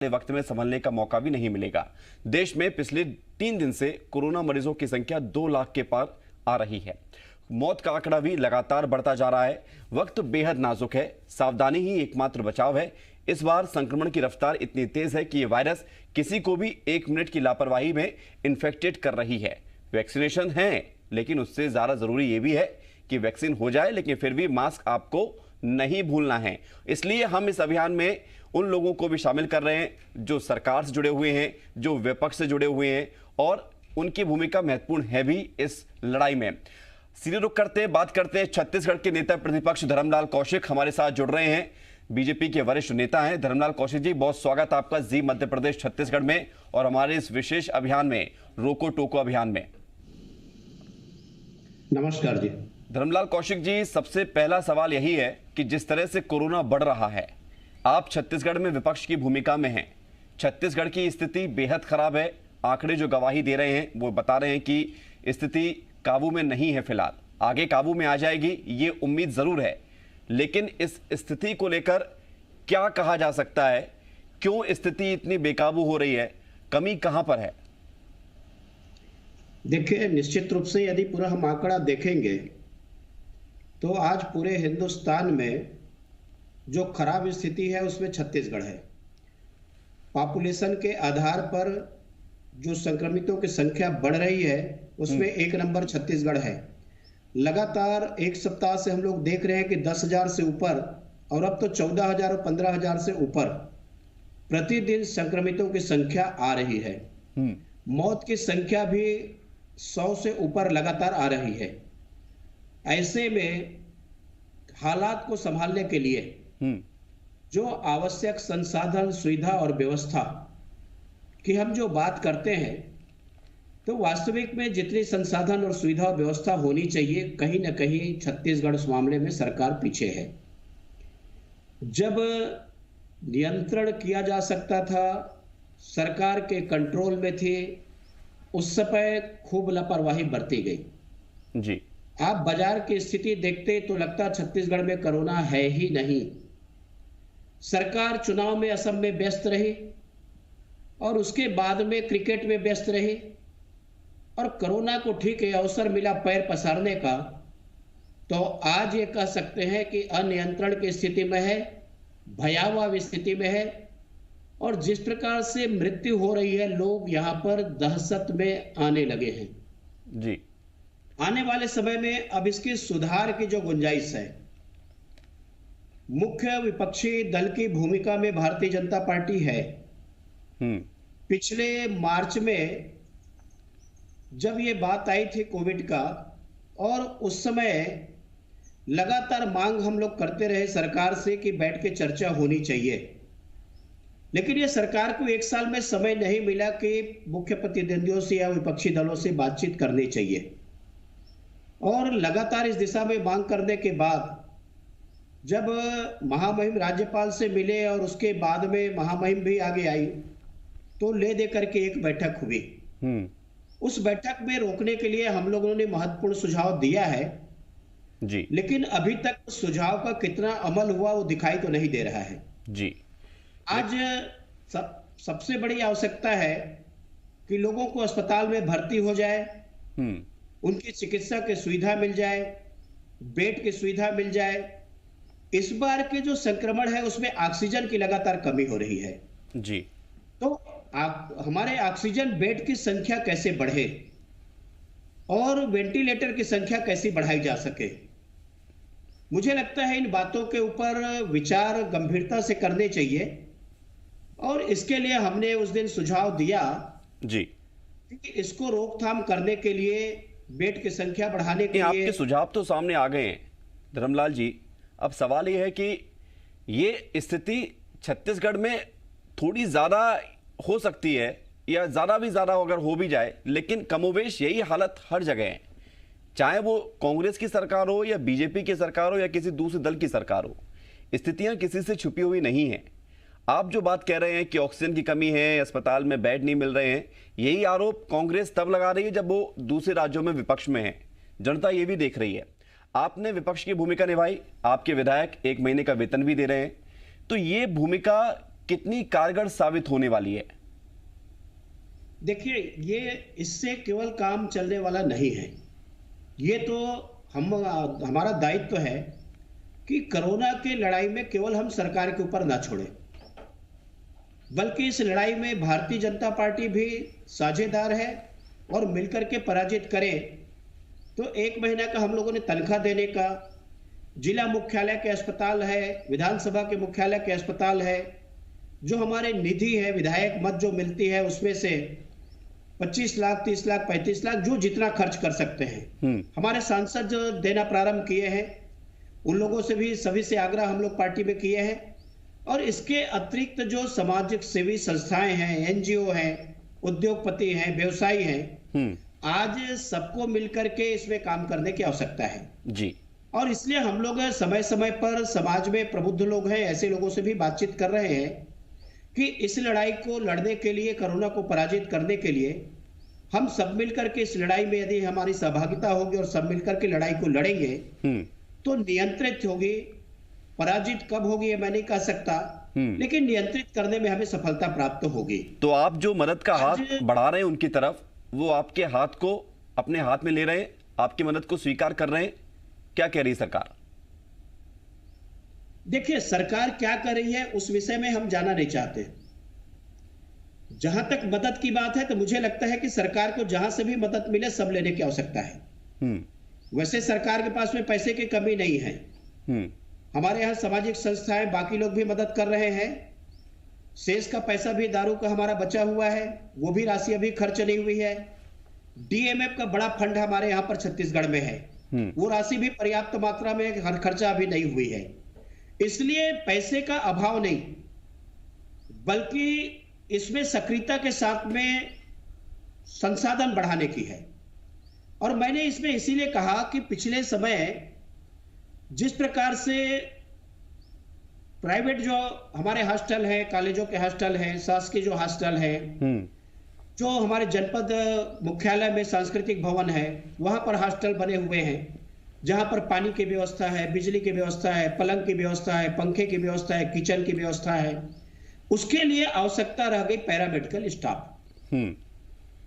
वक्त में संभलने का मौका भी नहीं मिलेगा। देश में पिछले 3 दिन से कोरोना मरीजों की संख्या 2 लाख के पार आ रही है। मौत का आंकड़ा भी लगातार बढ़ता जा रहा है। वक्त बेहद नाजुक है, सावधानी ही एकमात्र बचाव है। इस बार संक्रमण की रफ्तार इतनी तेज है कि ये वायरस किसी को भी 1 मिनट की लापरवाही में इन्फेक्टेड कर रही है। वैक्सीनेशन है, लेकिन उससे ज्यादा जरूरी ये भी है कि वैक्सीन हो जाए, लेकिन फिर भी मास्क आपको नहीं भूलना है। इसलिए हम इस अभियान में उन लोगों को भी शामिल कर रहे हैं जो सरकार से जुड़े हुए हैं, जो विपक्ष से जुड़े हुए हैं, और उनकी भूमिका महत्वपूर्ण है भी इस लड़ाई में। सीधे रुख करते हैं, बात करते हैं। छत्तीसगढ़ के नेता प्रतिपक्ष धर्मलाल कौशिक हमारे साथ जुड़ रहे हैं। बीजेपी के वरिष्ठ नेता हैं धर्मलाल कौशिक जी, बहुत स्वागत आपका जी मध्य प्रदेश छत्तीसगढ़ में और हमारे इस विशेष अभियान में, रोको टोको अभियान में। नमस्कार जी। धर्मलाल कौशिक जी, सबसे पहला सवाल यही है कि जिस तरह से कोरोना बढ़ रहा है, आप छत्तीसगढ़ में विपक्ष की भूमिका में हैं। छत्तीसगढ़ की स्थिति बेहद खराब है। आंकड़े जो गवाही दे रहे हैं वो बता रहे हैं कि स्थिति काबू में नहीं है। फिलहाल आगे काबू में आ जाएगी, ये उम्मीद जरूर है, लेकिन इस स्थिति को लेकर क्या कहा जा सकता है? क्यों स्थिति इतनी बेकाबू हो रही है? कमी कहां पर है? देखिए, निश्चित रूप से यदि पूरा हम आंकड़ा देखेंगे तो आज पूरे हिंदुस्तान में जो खराब स्थिति है उसमें छत्तीसगढ़ है। पॉपुलेशन के आधार पर जो संक्रमितों की संख्या बढ़ रही है उसमें एक नंबर छत्तीसगढ़ है। लगातार एक सप्ताह से हम लोग देख रहे हैं कि 10,000 से ऊपर, और अब तो 14,000 और 15,000 से ऊपर प्रतिदिन संक्रमितों की संख्या आ रही है। मौत की संख्या भी 100 से ऊपर लगातार आ रही है। ऐसे में हालात को संभालने के लिए जो आवश्यक संसाधन, सुविधा और व्यवस्था की हम जो बात करते हैं, तो वास्तविक में जितनी संसाधन और सुविधा और व्यवस्था होनी चाहिए, कहीं ना कहीं छत्तीसगढ़ उस मामले में सरकार पीछे है। जब नियंत्रण किया जा सकता था, सरकार के कंट्रोल में थे, उस समय खूब लापरवाही बरती गई जी। आप बाजार की स्थिति देखते तो लगता छत्तीसगढ़ में कोरोना है ही नहीं। सरकार चुनाव में असम में व्यस्त रही और उसके बाद में क्रिकेट में व्यस्त रही, और कोरोना को ठीक है अवसर मिला पैर पसारने का, तो आज ये कह सकते हैं कि अनियंत्रण की स्थिति में है, भयावह स्थिति में है। और जिस प्रकार से मृत्यु हो रही है, लोग यहाँ पर दहशत में आने लगे हैं जी। आने वाले समय में अब इसकी सुधार की जो गुंजाइश है, मुख्य विपक्षी दल की भूमिका में भारतीय जनता पार्टी है। पिछले मार्च में जब ये बात आई थी कोविड का, और उस समय लगातार मांग हम लोग करते रहे सरकार से कि बैठ के चर्चा होनी चाहिए, लेकिन ये सरकार को 1 साल में समय नहीं मिला कि मुख्य प्रतिद्वंदियों से या विपक्षी दलों से बातचीत करनी चाहिए। और लगातार इस दिशा में मांग करने के बाद जब महामहिम राज्यपाल से मिले और उसके बाद में महामहिम भी आगे आई, तो ले दे करके एक बैठक हुई। उस बैठक में रोकने के लिए हम लोगों ने महत्वपूर्ण सुझाव दिया है जी, लेकिन अभी तक सुझाव का कितना अमल हुआ वो दिखाई तो नहीं दे रहा है जी। आज सबसे बड़ी आवश्यकता है कि लोगों को अस्पताल में भर्ती हो जाए, उनकी चिकित्सा की सुविधा मिल जाए, बेड की सुविधा मिल जाए। इस बार के जो संक्रमण है उसमें ऑक्सीजन की लगातार कमी हो रही है जी। तो हमारे ऑक्सीजन बेड की संख्या कैसे बढ़े और वेंटिलेटर की संख्या कैसे बढ़ाई जा सके। मुझे लगता है इन बातों के ऊपर विचार गंभीरता से करने चाहिए, और इसके लिए हमने उस दिन सुझाव दिया जी कि इसको रोकथाम करने के लिए, बेड की संख्या बढ़ाने के लिए। आपके सुझाव तो सामने आ गए हैं धर्मलाल जी। अब सवाल यह है कि ये स्थिति छत्तीसगढ़ में थोड़ी ज्यादा हो सकती है, या ज्यादा भी ज्यादा अगर हो भी जाए, लेकिन कमोवेश यही हालत हर जगह है, चाहे वो कांग्रेस की सरकार हो या बीजेपी की सरकार हो या किसी दूसरे दल की सरकार हो। स्थितियां किसी से छुपी हुई नहीं है। आप जो बात कह रहे हैं कि ऑक्सीजन की कमी है, अस्पताल में बेड नहीं मिल रहे हैं, यही आरोप कांग्रेस तब लगा रही है जब वो दूसरे राज्यों में विपक्ष में है। जनता ये भी देख रही है। आपने विपक्ष की भूमिका निभाई, आपके विधायक 1 महीने का वेतन भी दे रहे हैं, तो ये भूमिका कितनी कारगर साबित होने वाली है? देखिए, ये इससे केवल काम चलने वाला नहीं है। ये तो हमारा दायित्व है कि कोरोना की लड़ाई में केवल हम सरकार के ऊपर ना छोड़ें, बल्कि इस लड़ाई में भारतीय जनता पार्टी भी साझेदार है और मिलकर के पराजित करें। तो 1 महीना का हम लोगों ने तनख्वाह देने का, जिला मुख्यालय के अस्पताल है, विधानसभा के मुख्यालय के अस्पताल है, जो हमारे निधि है, विधायक मत जो मिलती है उसमें से 25 लाख, 30 लाख, 35 लाख, जो जितना खर्च कर सकते हैं हमारे सांसद जो देना प्रारंभ किए हैं, उन लोगों से भी सभी से आग्रह हम लोग पार्टी में किए हैं। और इसके अतिरिक्त जो सामाजिक सेवी संस्थाएं हैं, एनजीओ हैं, उद्योगपति हैं, व्यवसायी हैं, आज सबको मिलकर के इसमें काम करने की आवश्यकता है जी। और इसलिए हम लोग समय समय पर समाज में प्रबुद्ध लोग हैं, ऐसे लोगों से भी बातचीत कर रहे हैं कि इस लड़ाई को लड़ने के लिए, कोरोना को पराजित करने के लिए हम सब मिलकर के इस लड़ाई में यदि हमारी सहभागिता होगी और सब मिलकर के लड़ाई को लड़ेंगे तो नियंत्रित होगी। पराजित कब होगी ये मैं नहीं कह सकता, लेकिन नियंत्रित करने में हमें सफलता प्राप्त होगी। तो आप जो मदद का हाथ बढ़ा रहे हैं उनकी तरफ, वो आपके हाथ को अपने हाथ में ले रहे हैं, आपकी मदद को स्वीकार कर रहे हैं, क्या कह रही सरकार? देखिए, सरकार क्या कर रही है उस विषय में हम जाना नहीं चाहते। जहां तक मदद की बात है तो मुझे लगता है कि सरकार को जहां से भी मदद मिले सब लेने की आवश्यकता है। वैसे सरकार के पास में पैसे की कमी नहीं है। हमारे यहाँ सामाजिक संस्थाएं, बाकी लोग भी मदद कर रहे हैं। शेष का पैसा भी दारू का हमारा बचा हुआ है, वो भी राशि अभी खर्च नहीं हुई है। डीएमएफ का बड़ा फंड हमारे यहाँ पर छत्तीसगढ़ में है, वो राशि भी पर्याप्त मात्रा में खर्चा अभी नहीं हुई है। इसलिए पैसे का अभाव नहीं, बल्कि इसमें सक्रियता के साथ में संसाधन बढ़ाने की है। और मैंने इसमें इसीलिए कहा कि पिछले समय जिस प्रकार से प्राइवेट जो हमारे हॉस्टल है, कॉलेजों के हॉस्टल है, शासकीय जो हॉस्टल है, जो हमारे जनपद मुख्यालय में सांस्कृतिक भवन है, वहां पर हॉस्टल बने हुए हैं, जहां पर पानी की व्यवस्था है, बिजली की व्यवस्था है, पलंग की व्यवस्था है, पंखे की व्यवस्था है, किचन की व्यवस्था है। उसके लिए आवश्यकता रह गई पैरामेडिकल स्टाफ।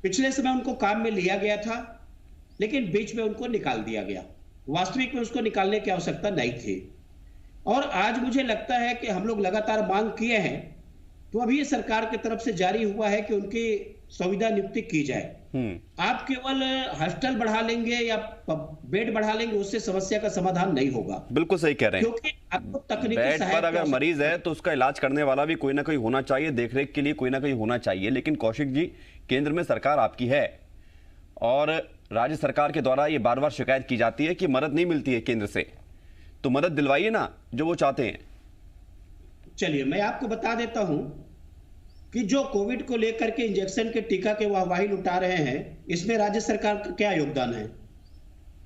पिछले समय उनको काम में लिया गया था, लेकिन बीच में उनको निकाल दिया गया। वास्तविक में उसको निकालने की आवश्यकता नहीं थी। और आज मुझे लगता है कि हम लोग लगातार मांग किए हैं, तो अभी ये सरकार की तरफ से जारी हुआ है कि उनकी संविदा नियुक्ति की जाए। आप केवल हॉस्टल बढ़ा लेंगे या बेड बढ़ा लेंगे, उससे समस्या का समाधान नहीं होगा। बिल्कुल सही कह रहे हैं, क्योंकि आपको तकनीकी बेड पर अगर मरीज है तो उसका इलाज करने वाला भी कोई ना कोई होना चाहिए, देखरेख के लिए कोई ना कोई होना चाहिए। लेकिन कौशिक जी, केंद्र में सरकार आपकी है और राज्य सरकार के द्वारा ये बार बार शिकायत की जाती है कि मदद नहीं मिलती है केंद्र से, तो मदद दिलवाइए ना जो वो चाहते हैं। चलिए मैं आपको बता देता हूं कि जो कोविड को लेकर के इंजेक्शन के टीका के वाहवाही लुटा रहे हैं, इसमें राज्य सरकार का क्या योगदान है?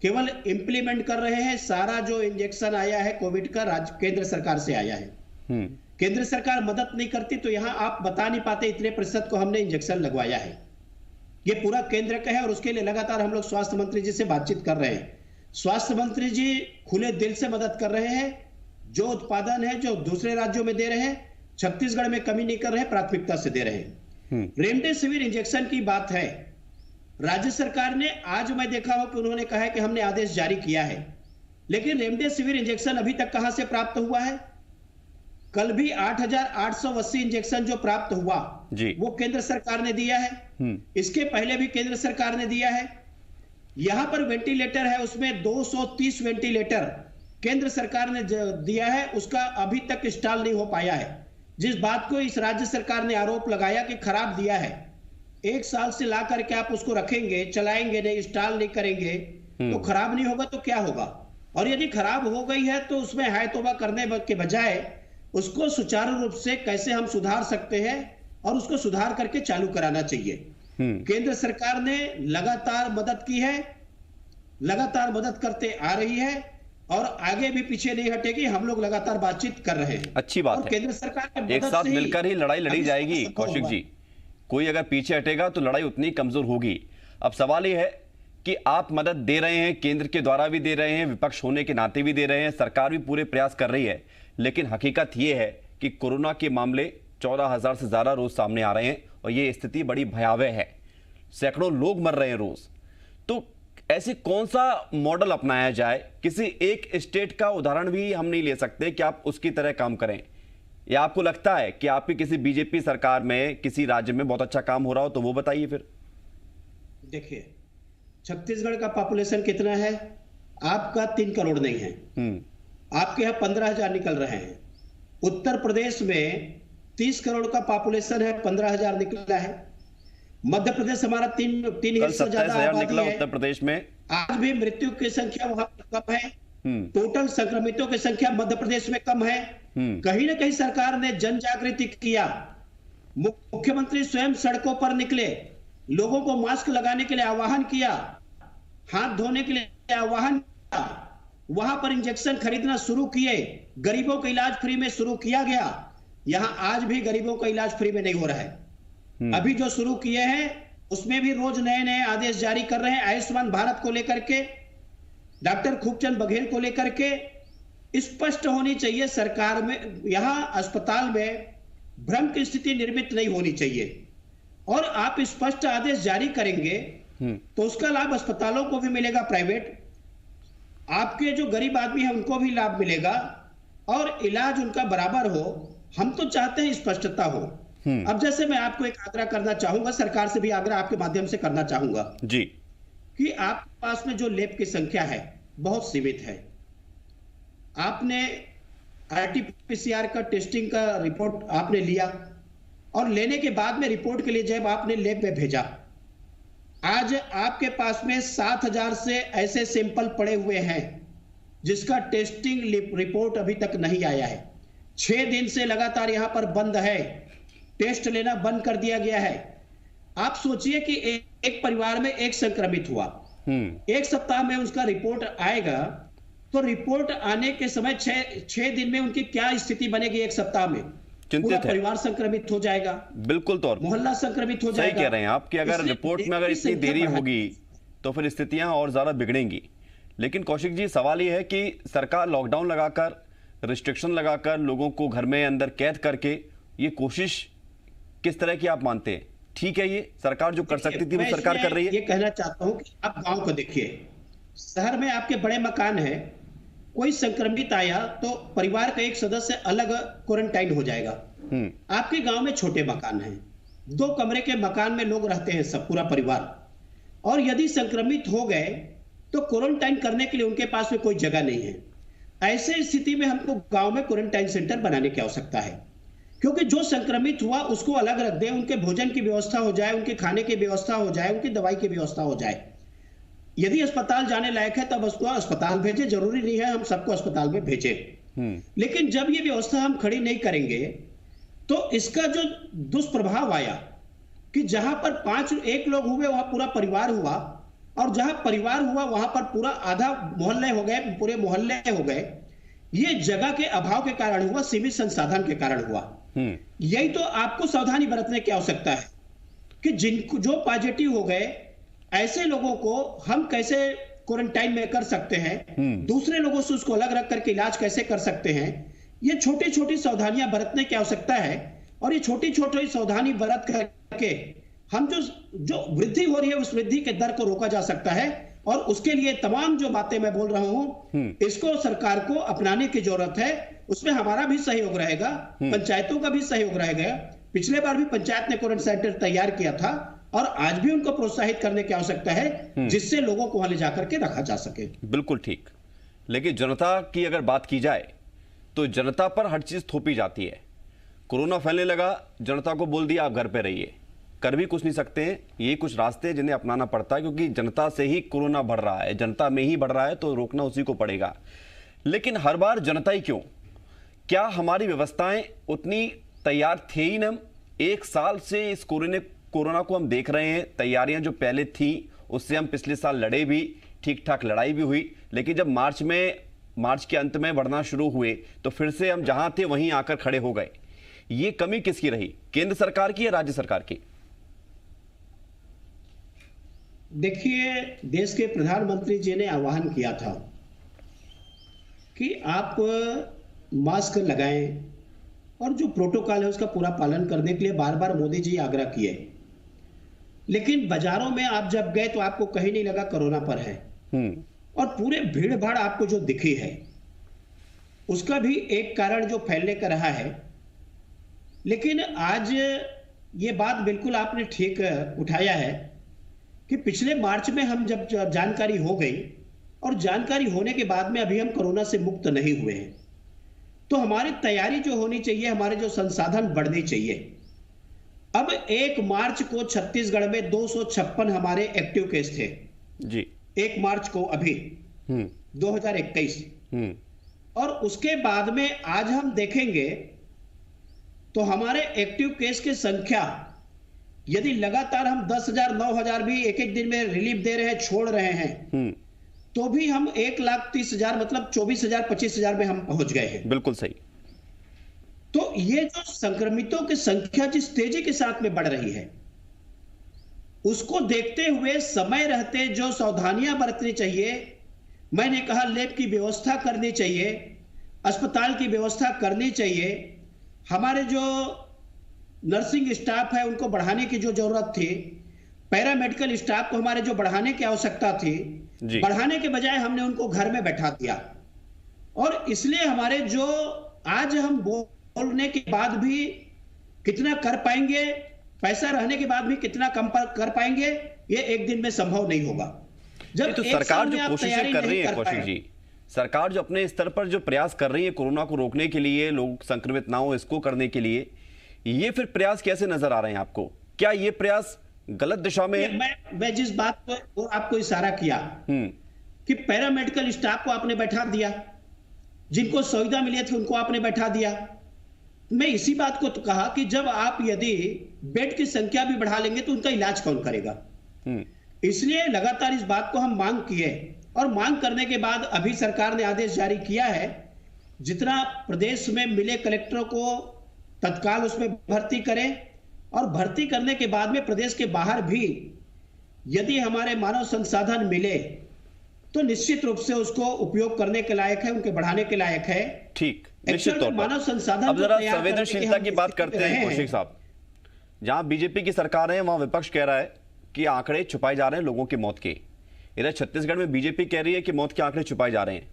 केवल इंप्लीमेंट कर रहे हैं। सारा जो इंजेक्शन आया है कोविड का केंद्र सरकार से आया है। केंद्र सरकार मदद नहीं करती तो यहां आप बता नहीं पाते इतने प्रतिशत को हमने इंजेक्शन लगवाया है। ये पूरा केंद्र का है और उसके लिए लगातार हम लोग स्वास्थ्य मंत्री जी से बातचीत कर रहे हैं। स्वास्थ्य मंत्री जी खुले दिल से मदद कर रहे हैं। जो उत्पादन है जो दूसरे राज्यों में दे रहे हैं, छत्तीसगढ़ में कमी नहीं कर रहे हैं, प्राथमिकता से दे रहे हैं। रेमडेसिविर इंजेक्शन की बात है, राज्य सरकार ने, आज मैं देखा हूं कि उन्होंने कहा है कि हमने आदेश जारी किया है, लेकिन रेमडेसिविर इंजेक्शन अभी तक कहां से प्राप्त हुआ है? कल भी 8,880 इंजेक्शन जो प्राप्त हुआ वो केंद्र सरकार ने दिया है। इसके पहले भी केंद्र सरकार ने दिया है। यहां पर वेंटिलेटर है, उसमें 230 वेंटिलेटर केंद्र सरकार ने दिया है, उसका अभी तक इंस्टॉल नहीं हो पाया है। जिस बात को इस राज्य सरकार ने आरोप लगाया कि खराब दिया है, 1 साल से ला करके आप उसको रखेंगे, चलाएंगे नहीं, इंस्टॉल नहीं करेंगे तो खराब नहीं होगा तो क्या होगा? और यदि खराब हो गई है तो उसमें हाय तौबा करने के बजाय उसको सुचारू रूप से कैसे हम सुधार सकते हैं और उसको सुधार करके चालू कराना चाहिए। केंद्र सरकार ने लगातार मदद की है, लगातार मदद करते आ रही है और आगे भी पीछे नहीं हटेगी। हम लोग लगातार बातचीत कर रहे हैं। अच्छी बात है, केंद्र सरकार के एक साथ मिलकर ही लड़ाई लड़ी जाएगी। कौशिक जी, कोई अगर पीछे हटेगा तो लड़ाई उतनी कमजोर होगी। अब सवाल यह है कि आप मदद दे रहे हैं, केंद्र के द्वारा भी दे रहे हैं, विपक्ष होने के नाते भी दे रहे हैं, सरकार भी पूरे प्रयास कर रही है, लेकिन हकीकत यह है कि कोरोना के मामले 14,000 से ज्यादा रोज सामने आ रहे हैं और ये स्थिति बड़ी भयावह है। सैकड़ों लोग मर रहे हैं रोज। तो ऐसे कौन सा मॉडल अपनाया जाए? किसी एक स्टेट का उदाहरण भी हम नहीं ले सकते कि आप उसकी तरह काम करें, या आपको लगता है कि आपकी किसी बीजेपी सरकार में किसी राज्य में बहुत अच्छा काम हो रहा हो तो वो बताइए फिर। देखिए, छत्तीसगढ़ का पॉपुलेशन कितना है? आपका 3 करोड़ नहीं है। आपके यहाँ 15,000 निकल रहे हैं। उत्तर प्रदेश में 30 करोड़ का पॉपुलेशन है, 15,000 निकला है। मध्य प्रदेश हमारा तीन हिस्सा ज्यादा आबादी है। उत्तर प्रदेश में आज भी मृत्यु की संख्या वहां कम है। टोटल संक्रमितों की संख्या मध्य प्रदेश में कम है। कहीं ना कहीं सरकार ने जन जागृति किया। मुख्यमंत्री स्वयं सड़कों पर निकले, लोगों को मास्क लगाने के लिए आह्वान किया, हाथ धोने के लिए आह्वान किया, वहां पर इंजेक्शन खरीदना शुरू किए, गरीबों का इलाज फ्री में शुरू किया गया। यहां आज भी गरीबों का इलाज फ्री में नहीं हो रहा है। अभी जो शुरू किए हैं उसमें भी रोज नए नए आदेश जारी कर रहे हैं। आयुष्मान भारत को लेकर के, डॉक्टर खूबचंद बघेल को लेकर के स्पष्ट होनी चाहिए सरकार में। यहां अस्पताल में भ्रम की स्थिति निर्मित नहीं होनी चाहिए और आप स्पष्ट आदेश जारी करेंगे तो उसका लाभ अस्पतालों को भी मिलेगा, प्राइवेट, आपके जो गरीब आदमी है उनको भी लाभ मिलेगा और इलाज उनका बराबर हो। हम तो चाहते हैं स्पष्टता हो। अब जैसे मैं आपको एक आग्रह करना चाहूंगा, सरकार से भी आग्रह आपके माध्यम से करना चाहूंगा जी, कि आपके पास में जो लैब की संख्या है बहुत सीमित है। आपने आरटीपीसीआर का टेस्टिंग का रिपोर्ट आपने लिया और लेने के बाद में रिपोर्ट के लिए जब आपने लैब में भेजा, आज आपके पास में 7,000 से ऐसे सैंपल पड़े हुए हैं जिसका टेस्टिंग रिपोर्ट अभी तक नहीं आया है। 6 दिन से लगातार यहां पर बंद है, टेस्ट लेना बंद कर दिया गया है। आप सोचिए कि एक परिवार में एक संक्रमित हुआ, एक सप्ताह में उसका रिपोर्ट आएगा तो रिपोर्ट आने के समय 6 दिन में उनकी क्या स्थिति बनेगी? एक सप्ताह में पूरा परिवार संक्रमित हो जाएगा, बिल्कुल तौर मोहल्ला संक्रमित हो जाएगा। सही कह रहे हैं आप कि अगर रिपोर्ट में अगर इतनी देरी होगी तो फिर स्थितियां और ज्यादा बिगड़ेंगी। लेकिन कौशिक जी, सवाल यह है कि सरकार लॉकडाउन लगाकर, रिस्ट्रिक्शन लगाकर, लोगों को घर में अंदर कैद करके ये कोशिश किस तरह की आप मानते हैं? ठीक है, ये सरकार जो कर सकती थी वो सरकार कर रही है। ये कहना चाहता हूं कि आप गांव को देखिए, शहर में आपके बड़े मकान है, कोई संक्रमित आया तो परिवार का एक सदस्य अलग क्वारंटाइन हो जाएगा। आपके गांव में छोटे मकान हैं, 2 कमरे के मकान में लोग रहते हैं, सब पूरा परिवार, और यदि संक्रमित हो गए तो क्वारंटाइन करने के लिए उनके पास में कोई जगह नहीं है। ऐसे स्थिति में हमको गांव में क्वारंटाइन सेंटर बनाने की आवश्यकता है, क्योंकि जो संक्रमित हुआ उसको अलग रख दें, उनके भोजन की व्यवस्था हो जाए, उनके खाने की व्यवस्था हो जाए, उनकी दवाई की व्यवस्था हो जाए। यदि अस्पताल जाने लायक है तब उसको अस्पताल भेजे, जरूरी नहीं है हम सबको अस्पताल में भेजे। लेकिन जब ये व्यवस्था हम खड़ी नहीं करेंगे तो इसका जो दुष्प्रभाव आया कि जहां पर 1 लोग हुए वहां पूरा परिवार हुआ, और जहां परिवार हुआ वहां पर पूरा आधा मोहल्ले हो गए, पूरे मोहल्ले हो गए। ये जगह के अभाव के कारण हुआ, सीमित संसाधन के कारण हुआ। यही तो आपको सावधानी बरतने की आवश्यकता है कि जिनको जो पॉजिटिव हो गए ऐसे लोगों को हम कैसे क्वारंटाइन में कर सकते हैं, दूसरे लोगों से उसको अलग रख करके इलाज कैसे कर सकते हैं। ये छोटी छोटी सावधानियां बरतने की आवश्यकता है और ये छोटी छोटी सावधानी बरत करके हम जो वृद्धि हो रही है उस वृद्धि के दर को रोका जा सकता है। और उसके लिए तमाम जो बातें मैं बोल रहा हूं इसको सरकार को अपनाने की जरूरत है। उसमें हमारा भी सहयोग रहेगा, पंचायतों का भी सहयोग रहेगा। पिछले बार भी पंचायत ने क्वारंटाइन सेंटर तैयार किया था और आज भी उनको प्रोत्साहित करने की आवश्यकता है जिससे लोगों को वहां ले जाकर के रखा जा सके। बिल्कुल ठीक। लेकिन जनता की अगर बात की जाए तो जनता पर हर चीज थोपी जाती है। कोरोना फैलने लगा, जनता को बोल दिया आप घर पे रहिए, कर भी कुछ नहीं सकते हैं। ये कुछ रास्ते जिन्हें अपनाना पड़ता है क्योंकि जनता से ही कोरोना बढ़ रहा है, जनता में ही बढ़ रहा है तो रोकना उसी को पड़ेगा। लेकिन हर बार जनता ही क्यों? क्या हमारी व्यवस्थाएं उतनी तैयार थे ही नहीं? 1 साल से इस कोरोना को हम देख रहे हैं। तैयारियां जो पहले थी उससे हम पिछले साल लड़े भी, ठीक ठाक लड़ाई भी हुई, लेकिन जब मार्च के अंत में बढ़ना शुरू हुए तो फिर से हम जहां थे वहीं आकर खड़े हो गए। ये कमी किसकी रही, केंद्र सरकार की या राज्य सरकार की? देखिए, देश के प्रधानमंत्री जी ने आह्वान किया था कि आप मास्क लगाएं, और जो प्रोटोकॉल है उसका पूरा पालन करने के लिए बार बार मोदी जी आग्रह किए। लेकिन बाजारों में आप जब गए तो आपको कहीं नहीं लगा कोरोना पर है, और पूरे भीड़ भाड़ आपको जो दिखी है उसका भी एक कारण जो फैलने का रहा है। लेकिन आज ये बात बिल्कुल आपने ठीक उठाया है कि पिछले मार्च में हम जब जानकारी हो गई, और जानकारी होने के बाद में अभी हम कोरोना से मुक्त नहीं हुए हैं, तो हमारी तैयारी जो होनी चाहिए, हमारे जो संसाधन बढ़ने चाहिए। अब 1 मार्च को छत्तीसगढ़ में 256 हमारे एक्टिव केस थे जी, 1 मार्च को अभी 2021, और उसके बाद में आज हम देखेंगे तो हमारे एक्टिव केस की संख्या, यदि लगातार हम 10,000 9,000 भी एक एक दिन में रिलीफ दे रहे हैं, छोड़ रहे हैं, तो भी हम 1,30,000 मतलब 24,000 25,000 में हम पहुंच गए हैं। बिल्कुल सही। तो ये जो संक्रमितों की संख्या जिस तेजी के साथ में बढ़ रही है, उसको देखते हुए समय रहते जो सावधानियां बरतनी चाहिए, मैंने कहा लैब की व्यवस्था करनी चाहिए, अस्पताल की व्यवस्था करनी चाहिए, हमारे जो नर्सिंग स्टाफ है उनको बढ़ाने की जो जरूरत थी, पैरामेडिकल स्टाफ को हमारे जो बढ़ाने की आवश्यकता थी, बढ़ाने के बजाय हमने उनको घर में बैठा दिया। और इसलिए हमारे जो आज हम बोलने के बाद भी कितना कर पाएंगे, पैसा रहने के बाद भी कितना कम कर पाएंगे, ये एक दिन में संभव नहीं होगा। जब तो सरकार जो कोशिशें कर रही है कौशिक जी, सरकार जो अपने स्तर पर जो प्रयास कर रही है कोरोना को रोकने के लिए, लोग संक्रमित ना हो इसको करने के लिए, ये फिर प्रयास कैसे नजर आ रहे हैं आपको? क्या ये प्रयास गलत दिशा में? मैं जिस बात को आपको इशारा किया कि पैरामेडिकल स्टाफ को आपने बैठा दिया, जिनको सुविधा मिली थी उनको आपने बैठा दिया। मैं इसी बात को तो कहा कि जब आप यदि बेड की संख्या भी बढ़ा लेंगे तो उनका इलाज कौन करेगा। इसलिए लगातार इस बात को हम मांग किए, और मांग करने के बाद अभी सरकार ने आदेश जारी किया है, जितना प्रदेश में मिले कलेक्टरों को तत्काल उसमें भर्ती करें, और भर्ती करने के बाद में प्रदेश के बाहर भी यदि हमारे मानव संसाधन मिले तो निश्चित रूप से उसको उपयोग करने के लायक है, उनके बढ़ाने के लायक है। ठीक, निश्चित तौर पर। मानव संसाधन अब जरा संवेदनशीलता की बात करते हैं कौशिक साहब। जहां बीजेपी की सरकार है वहां विपक्ष कह रहा है कि आंकड़े छुपाए जा रहे हैं लोगों की मौत के। इधर छत्तीसगढ़ में बीजेपी कह रही है कि मौत के आंकड़े छुपाए जा रहे हैं।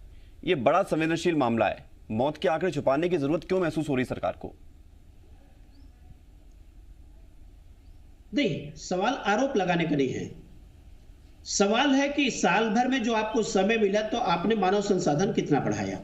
ये बड़ा संवेदनशील मामला है, मौत के आंकड़े छुपाने की जरूरत क्यों महसूस हो रही सरकार को? नहीं, सवाल आरोप लगाने का नहीं है। सवाल है कि साल भर में जो आपको समय मिला तो आपने मानव संसाधन कितना बढ़ाया।